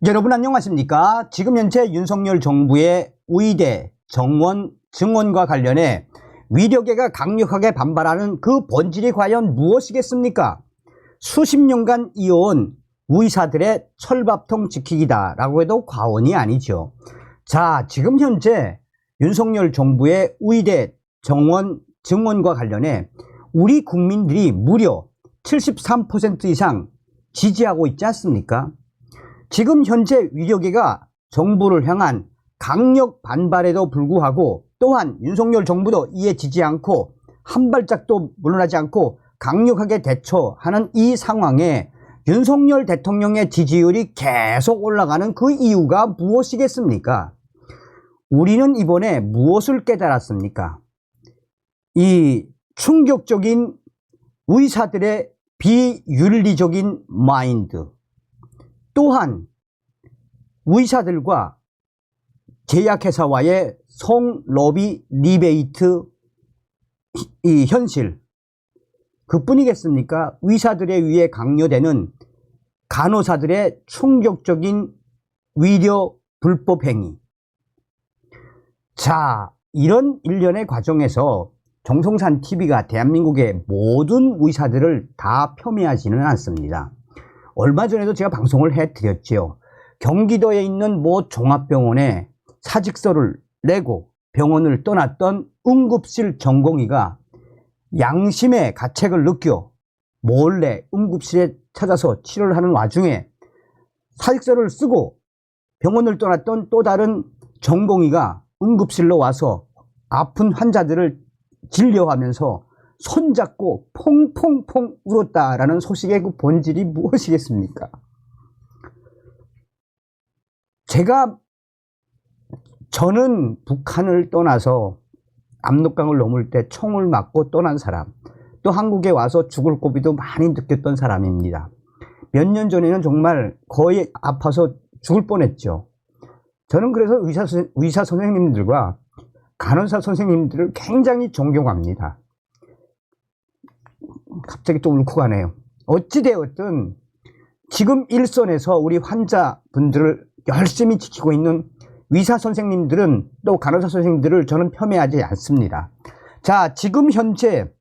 여러분 안녕하십니까? 지금 현재 윤석열 정부의 의대 정원 증원과 관련해 위력계가 강력하게 반발하는 그 본질이 과연 무엇이겠습니까? 수십 년간 이어온 의사들의 철밥통 지키기다라고 해도 과언이 아니죠. 자, 지금 현재 윤석열 정부의 의대 정원 증원과 관련해 우리 국민들이 무려 73% 이상 지지하고 있지 않습니까? 지금 현재 위력계가 정부를 향한 강력 반발에도 불구하고 또한 윤석열 정부도 이에 지지 않고 한 발짝도 물러나지 않고 강력하게 대처하는 이 상황에 윤석열 대통령의 지지율이 계속 올라가는 그 이유가 무엇이겠습니까? 우리는 이번에 무엇을 깨달았습니까? 이 충격적인 의사들의 비윤리적인 마인드, 또한 의사들과 제약회사와의 성로비 리베이트 이 현실, 그뿐이겠습니까? 의사들에 의해 강요되는 간호사들의 충격적인 의료 불법행위. 자, 이런 일련의 과정에서 정성산 TV가 대한민국의 모든 의사들을 다 폄훼하지는 않습니다. 얼마 전에도 제가 방송을 해드렸지요. 경기도에 있는 모 종합병원에 사직서를 내고 병원을 떠났던 응급실 전공의가 양심의 가책을 느껴 몰래 응급실에 찾아서 치료를 하는 와중에 사직서를 쓰고 병원을 떠났던 또 다른 전공의가 응급실로 와서 아픈 환자들을 진료하면서 손잡고 퐁퐁퐁 울었다라는 소식의 그 본질이 무엇이겠습니까? 저는 북한을 떠나서 압록강을 넘을 때 총을 맞고 떠난 사람, 또 한국에 와서 죽을 고비도 많이 느꼈던 사람입니다. 몇 년 전에는 정말 거의 아파서 죽을 뻔했죠. 저는 그래서 의사 선생님들과 간호사 선생님들을 굉장히 존경합니다. 갑자기 또 울컥 하네요. 어찌되었든 지금 일선에서 우리 환자분들을 열심히 지키고 있는 의사 선생님들은 또 간호사 선생님들을 저는 폄훼하지 않습니다. 자, 지금 현재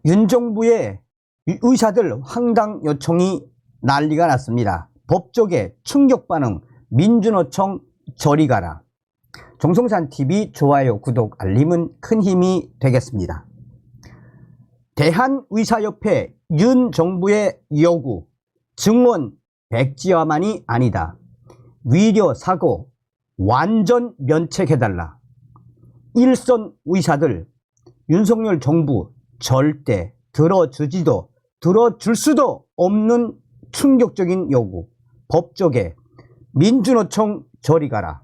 윤 정부의 의사들 황당 요청이 난리가 났습니다. 법조계 충격 반응, 민주노총 저리 가라. 정성산TV 좋아요, 구독, 알림은 큰 힘이 되겠습니다. 대한의사협회 윤 정부의 요구, 증원 백지화만이 아니다. 위려 사고 완전 면책해달라. 일선 의사들, 윤석열 정부 절대 들어주지도 들어줄 수도 없는 충격적인 요구, 법조계 민주노총 저리 가라.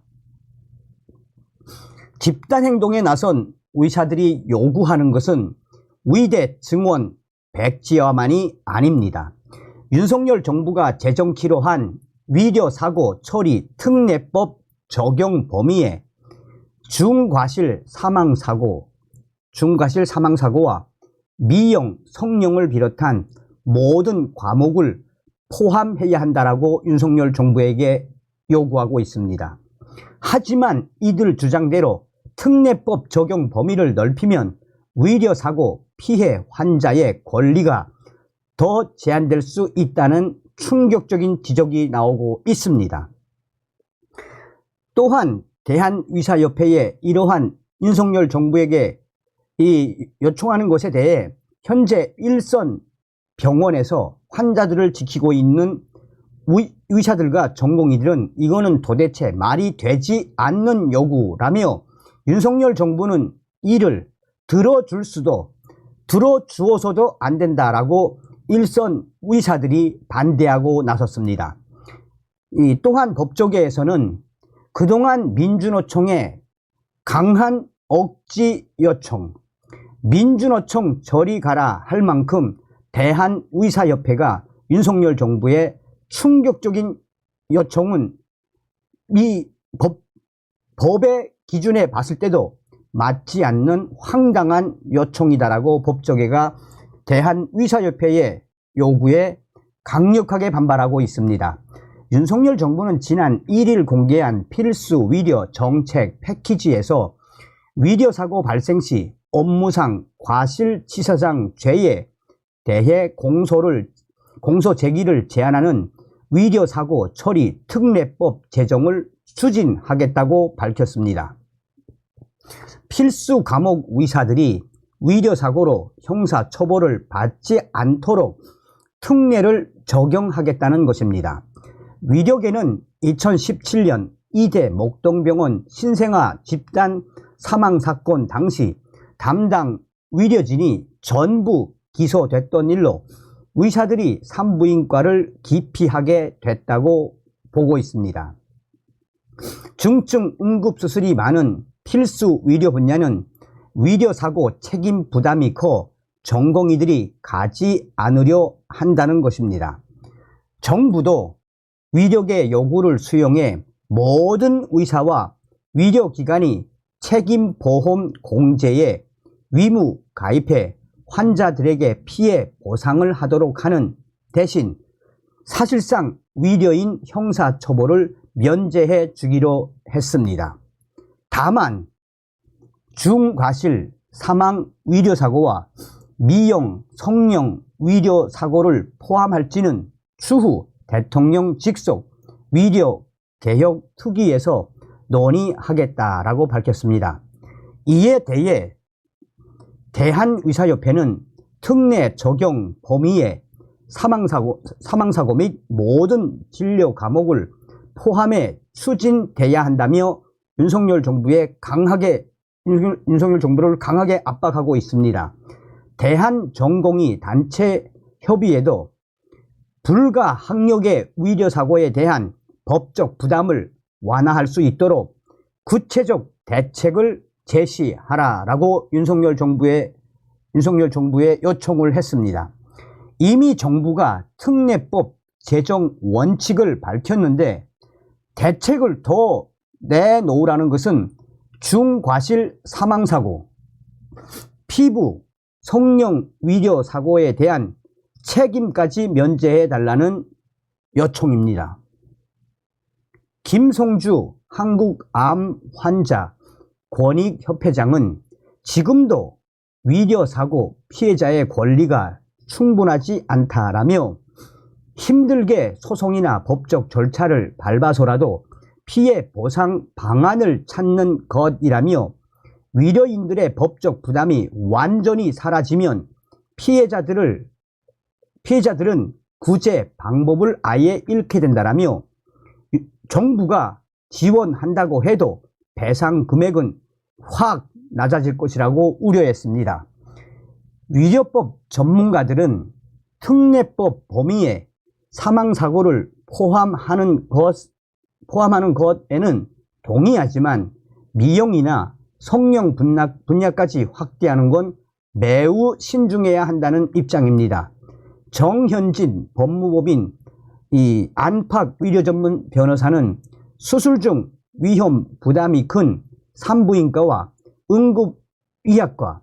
집단행동에 나선 의사들이 요구하는 것은 의대 증원 백지화만이 아닙니다. 윤석열 정부가 재정키로 한 위려사고 처리 특례법 적용 범위에 중과실 사망사고와 미영, 성령을 비롯한 모든 과목을 포함해야 한다라고 윤석열 정부에게 요구하고 있습니다. 하지만 이들 주장대로 특례법 적용 범위를 넓히면 의료사고 피해 환자의 권리가 더 제한될 수 있다는 충격적인 지적이 나오고 있습니다. 또한 대한의사협회의 이러한 윤석열 정부에게 요청하는 것에 대해 현재 일선 병원에서 환자들을 지키고 있는 의사들과 전공의들은 이거는 도대체 말이 되지 않는 요구라며 윤석열 정부는 이를 들어줄 수도 들어주어서도 안 된다라고 일선 의사들이 반대하고 나섰습니다. 또한 법조계에서는 그동안 민주노총의 강한 억지 요청, 민주노총 저리 가라 할 만큼 대한의사협회가 윤석열 정부의 충격적인 요청은 이 법의 기준에 봤을 때도 맞지 않는 황당한 요청이다라고 법조계가 대한의사협회의 요구에 강력하게 반발하고 있습니다. 윤석열 정부는 지난 1일 공개한 필수 위려 정책 패키지에서 위려 사고 발생 시 업무상 과실치사상 죄에 대해 공소 제기를 제한하는 위려 사고 처리 특례법 제정을 추진하겠다고 밝혔습니다. 필수 과목 의사들이 위려 사고로 형사 처벌을 받지 않도록 특례를 적용하겠다는 것입니다. 위려계는 2017년 이대 목동병원 신생아 집단 사망사건 당시 담당 위려진이 전부 기소됐던 일로 의사들이 산부인과를 기피하게 됐다고 보고 있습니다. 중증 응급수술이 많은 필수 위려 분야는 위려 사고 책임 부담이 커 전공의들이 가지 않으려 한다는 것입니다. 정부도 위려계 요구를 수용해 모든 의사와 위려기관이 책임보험 공제에 위무 가입해 환자들에게 피해 보상을 하도록 하는 대신 사실상 위려인 형사처벌을 면제해 주기로 했습니다. 다만 중과실 사망 위려사고와 미용, 성령 위려사고를 포함할지는 추후 대통령 직속 위려개혁 특위에서 논의하겠다라고 밝혔습니다. 이에 대해 대한의사협회는 특례 적용 범위에 사망사고 및 모든 진료 과목을 포함해 추진돼야 한다며 윤석열 정부를 강하게 압박하고 있습니다. 대한전공의 단체 협의회도 불가 학력의 위려사고에 대한 법적 부담을 완화할 수 있도록 구체적 대책을 제시하라라고 윤석열 정부에 요청을 했습니다. 이미 정부가 특례법 제정 원칙을 밝혔는데 대책을 더 내놓으라는 것은 중과실 사망사고, 피부, 성령 위려 사고에 대한 책임까지 면제해 달라는 요청입니다. 김성주 한국암환자 권익협회장은 지금도 위려 사고 피해자의 권리가 충분하지 않다라며 힘들게 소송이나 법적 절차를 밟아서라도 피해 보상 방안을 찾는 것이라며 위려인들의 법적 부담이 완전히 사라지면 피해자들은 구제 방법을 아예 잃게 된다라며 정부가 지원한다고 해도 배상 금액은 확 낮아질 것이라고 우려했습니다. 위려법 전문가들은 특례법 범위에 사망사고를 포함하는 것에는 동의하지만 미용이나 성령 분야까지 확대하는 건 매우 신중해야 한다는 입장입니다. 정현진 법무법인 안팎 위려 전문 변호사는 수술 중 위험 부담이 큰 산부인과와 응급의학과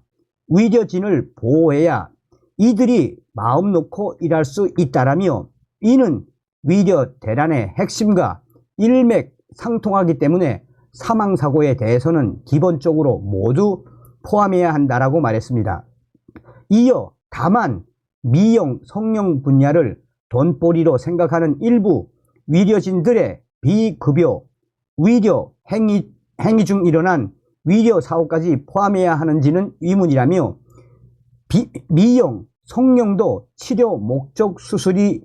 위려진을 보호해야 이들이 마음 놓고 일할 수 있다라며 이는 위려 대란의 핵심과 일맥상통하기 때문에 사망사고에 대해서는 기본적으로 모두 포함해야 한다라고 말했습니다. 이어 다만 미용, 성령 분야를 돈벌이로 생각하는 일부 위려진들의 비급여, 위려 행위 중 일어난 위려 사고까지 포함해야 하는지는 의문이라며 미용, 성령도 치료 목적 수술이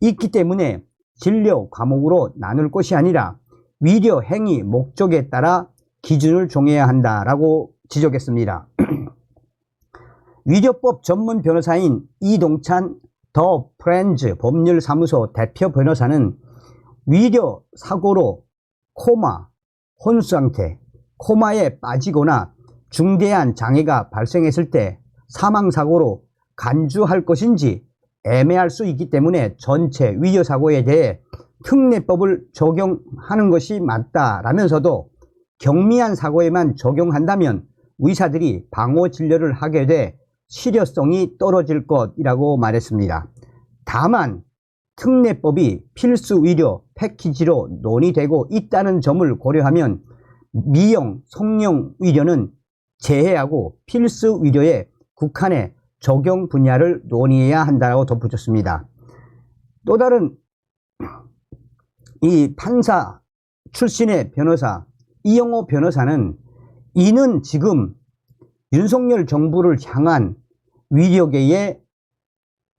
있기 때문에 진료 과목으로 나눌 것이 아니라 위려 행위 목적에 따라 기준을 정해야 한다라고 지적했습니다. 위려법 전문 변호사인 이동찬 더 프렌즈 법률사무소 대표 변호사는 위려 사고로 코마, 혼수상태, 코마에 빠지거나 중대한 장애가 발생했을 때 사망사고로 간주할 것인지 애매할 수 있기 때문에 전체 위려 사고에 대해 특례법을 적용하는 것이 맞다라면서도 경미한 사고에만 적용한다면 의사들이 방호 진료를 하게 돼 실효성이 떨어질 것이라고 말했습니다. 다만 특례법이 필수 의료 패키지로 논의되고 있다는 점을 고려하면 미용, 성형 의료는 제외하고 필수 의료에 국한해 적용 분야를 논의해야 한다고 덧붙였습니다. 또 다른 이 판사 출신의 변호사 이영호 변호사는 이는 지금 윤석열 정부를 향한 위력의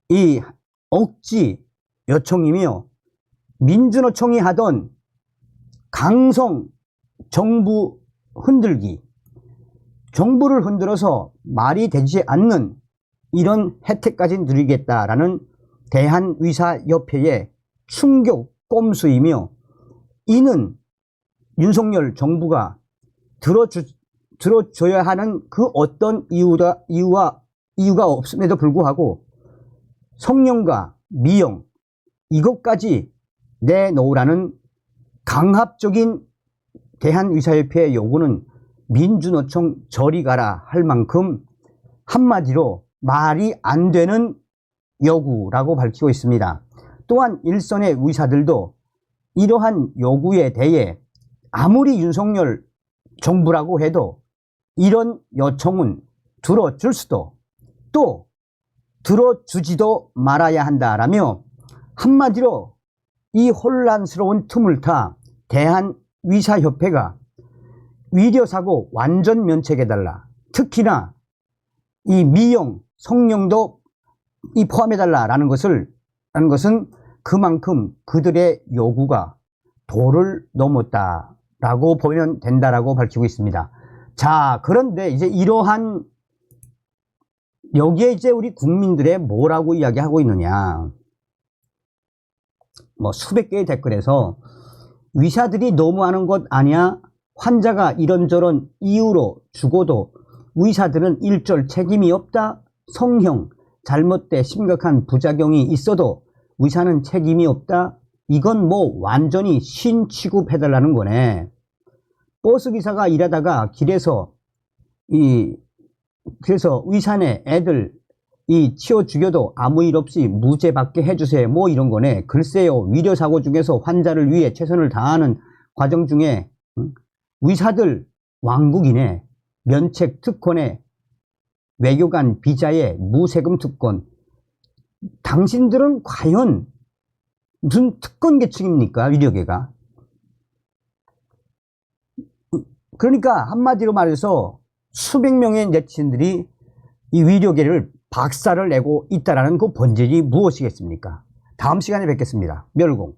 이 억지 요청이며 민주노총이 하던 강성 정부 흔들기, 정부를 흔들어서 말이 되지 않는 이런 혜택까지 누리겠다라는 대한의사협회의 충격 꼼수이며 이는 윤석열 정부가 들어줘야 하는 그 어떤 이유가 없음에도 불구하고 성형과 미용 이것까지 내놓으라는 강압적인 대한의사협회의 요구는 민주노총 저리 가라 할 만큼 한마디로 말이 안 되는 요구라고 밝히고 있습니다. 또한 일선의 의사들도 이러한 요구에 대해 아무리 윤석열 정부라고 해도 이런 요청은 들어줄 수도 또 들어주지도 말아야 한다라며 한마디로 이 혼란스러운 틈을 타 대한의사협회가 위려사고 완전 면책해달라, 특히나 이 미용, 성형도 이 포함해달라라는 것은 그만큼 그들의 요구가 도를 넘었다라고 보면 된다라고 밝히고 있습니다. 자, 그런데 이제 이러한 여기에 이제 우리 국민들의 뭐라고 이야기하고 있느냐. 뭐 수백 개의 댓글에서 의사들이 너무하는 것 아니야? 환자가 이런저런 이유로 죽어도 의사들은 일절 책임이 없다? 성형, 잘못돼 심각한 부작용이 있어도 의사는 책임이 없다? 이건 뭐 완전히 신 취급해달라는 거네. 버스기사가 일하다가 길에서 그래서 의사네 애들 치워 죽여도 아무 일 없이 무죄 받게 해주세요. 뭐 이런 거네. 글쎄요. 위려사고 중에서 환자를 위해 최선을 다하는 과정 중에 의사들 왕국이네. 면책 특권에 외교관 비자에 무세금 특권. 당신들은 과연 무슨 특권 계층입니까? 의료계가. 그러니까 한마디로 말해서 수백 명의 네티즌들이 이 의료계를 박살을 내고 있다는 그 본질이 무엇이겠습니까? 다음 시간에 뵙겠습니다. 멸공.